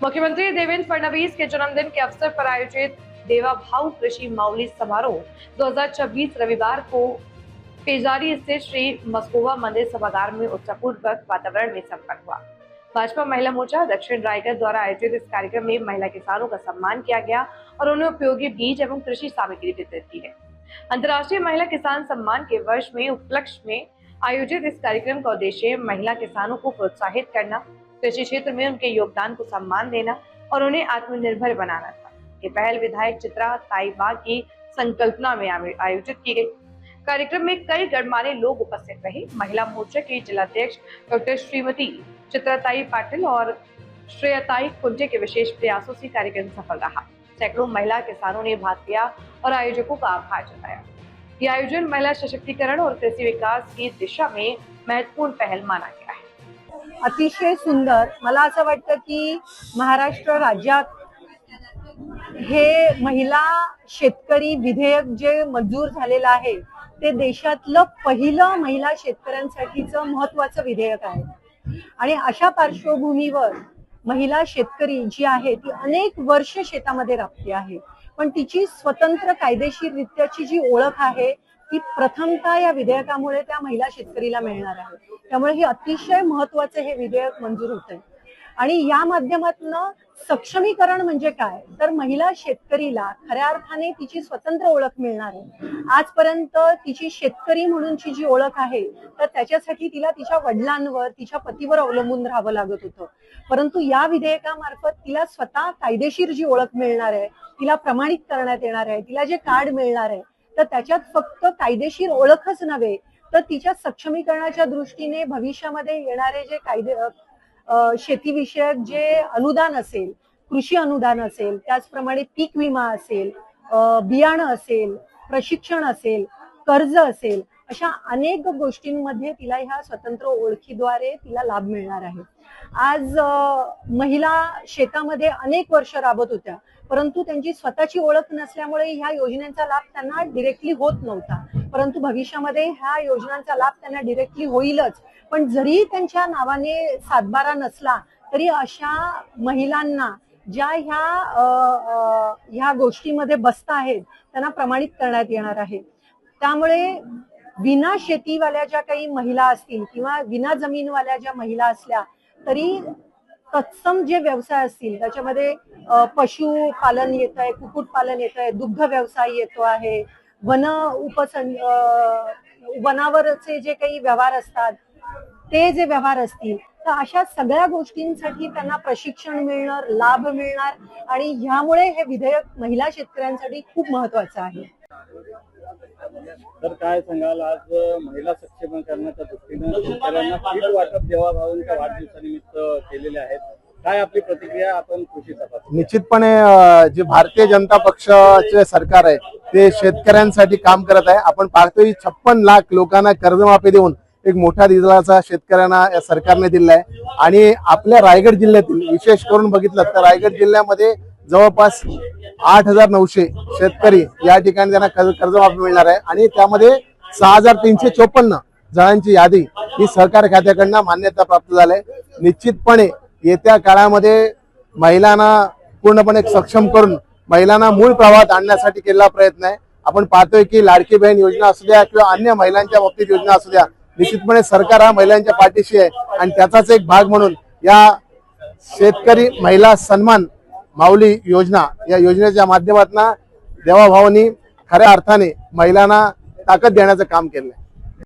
मुख्यमंत्री देवेंद्र फडणवीस के जन्मदिन के अवसर पर आयोजित देवा भाऊ कृषि माउली समारोह 2026 रविवार को पेजारी स्थित श्री मस्कोवा मंदिर सभागार में उत्साहपूर्वक वातावरण में संपन्न हुआ। भाजपा महिला मोर्चा दक्षिण रायगढ़ द्वारा आयोजित इस कार्यक्रम में महिला किसानों का सम्मान किया गया और उन्हें उपयोगी बीज एवं कृषि सामग्री वितरित की है। अंतर्राष्ट्रीय महिला किसान सम्मान के वर्ष में उपलक्ष्य में आयोजित इस कार्यक्रम का उद्देश्य महिला किसानों को प्रोत्साहित करना, कृषि क्षेत्र में उनके योगदान को सम्मान देना और उन्हें आत्मनिर्भर बनाना था। ये पहल विधायक चित्रा ताई बाग की संकल्पना में आयोजित की गई। कार्यक्रम में कई गणमान्य लोग उपस्थित रहे। महिला मोर्चा के जिलाध्यक्ष डॉक्टर श्रीमती चित्राताई पाटिल और श्रेयताई कुंटे के विशेष प्रयासों से कार्यक्रम सफल रहा। सैकड़ों महिला किसानों ने भाग लिया और आयोजकों का आभार जताया। ये आयोजन महिला सशक्तिकरण और कृषि विकास की दिशा में महत्वपूर्ण पहल माना गया है। अतिशय सुंदर। मला असं वाटतं की महाराष्ट्र राज्यात हे महिला शेतकरी विधेयक जे मंजूर झालेलं आहे ते देशातलं पहिलं महिला शेतकऱ्यांसाठीचं महत्त्वाचं विधेयक आहे आणि अशा पार्श्वभूमीवर महिला शेतकरी जी आहे ती अनेक वर्ष शेतामध्ये राबते आहे, पण तिची स्वतंत्र कायदेशीररित्याची जी ओळख आहे ती प्रथमतः या विधेयकामुळे त्या महिला शेतकरीला मिळणार आहे। त्यामुळे हे अतिशय महत्त्वाचं हे विधेयक मंजूर होतंय आणि या माध्यमातून सक्षमीकरण म्हणजे काय तर महिला शेतकरीला खऱ्या अर्थाने तिची स्वतंत्र ओळख मिळणार आहे। आजपर्यंत तिची शेतकरी म्हणूनची जी ओळख आहे तर त्याच्यासाठी तिला तिच्या वडिलांवर तिच्या पतीवर अवलंबून राहावं लागत होतं, परंतु या विधेयकामार्फत तिला स्वतः कायदेशीर जी ओळख मिळणार आहे, तिला प्रमाणित करण्यात येणार आहे, तिला जे कार्ड मिळणार आहे तर त्याच्यात फक्त कायदेशीर ओळखच नव्हे तर तिच्या सक्षमीकरणाच्या दृष्टीने भविष्यामध्ये येणारे जे कायदे शेतीविषयक जे अनुदान असेल, कृषी अनुदान असेल, त्याचप्रमाणे पीक विमा असेल, बियाणं असेल, प्रशिक्षण असेल, कर्ज असेल, अशा अनेक गोष्टींमध्ये तिला ह्या स्वतंत्र ओळखीद्वारे तिला लाभ मिळणार आहे। आज महिला शेतामध्ये अनेक वर्ष राबत होत्या, परंतु त्यांची स्वतःची ओळख नसल्यामुळे ह्या योजनेचा लाभ त्यांना डायरेक्टली होत नव्हता, परंतु भविष्यामध्ये ह्या योजनांचा लाभ त्यांना डायरेक्टली होईलच। पण जरी त्यांच्या नावाने सातबारा नसला तरी अशा महिलांना ज्या ह्या गोष्टीमध्ये बसता आहेत त्यांना प्रमाणित करण्यात येणार आहे। त्यामुळे विना शेतीवाल्या ज्या काही महिला असतील किंवा विना जमीनवाल्या ज्या महिला असल्या तरी तत्सम जे व्यवसाय असतील त्याच्यामध्ये पशुपालन येत आहे, कुक्कुटपालन येत आहे, दुग्ध व्यवसाय येतो आहे, वनावरचे जे काही व्यवहार असतात ते जे व्यवहार असतील तर अशा सगळ्या गोष्टींसाठी त्यांना प्रशिक्षण मिळणार, लाभ मिळणार आणि ह्यामुळे हे विधेयक महिला शेतकऱ्यांसाठी खूप महत्त्वाचं आहे। तर काय सांगाल, आज महिला सक्षमीकरणाच्या दृष्टीने शेतकऱ्यांना पीक वाटप देवा भाऊंच्या वाढदिवसानिमित्त केलेले आहेत, काय आपली प्रतिक्रिया आपण कृषी तपास? निश्चितपणे जे भारतीय जनता पक्षाचे सरकार आहे ते शेतकऱ्यांसाठी काम करत आहे। आपण पाहतोय 56 लाख लोकांना कर्जमाफी देऊन एक मोठा दिलासा शेतकऱ्यांना या सरकारने दिला आहे आणि आपल्या रायगड जिल्ह्यातील विशेष करून बघितलं तर रायगड जिल्ह्यामध्ये जवळपास 8,900 शेतकरी या ठिकाणी त्यांना कर्जमाफी मिळणार आहे आणि त्यामध्ये 6,354 जणांची यादी ही सहकार खात्याकडून मान्यता प्राप्त झाली आहे। निश्चितपणे येत्या काळामध्ये महिलांना पूर्णपणे सक्षम करून महिलांना मूळ प्रवाहात आणण्यासाठी केलेला प्रयत्न आहे। आपण पाहतोय की लाडकी बहीण योजना असू द्या किंवा अन्य महिलांच्या बाबतीत योजना असू द्या, निश्चितपणे सरकार हा महिलांच्या पाठीशी आहे आणि त्याचाच एक भाग म्हणून या शेतकरी महिला सन्मान माऊली योजना या योजनेच्या माध्यमातून देवा भाऊंनी खऱ्या अर्थाने महिलांना ताकद देण्याचं काम केलं।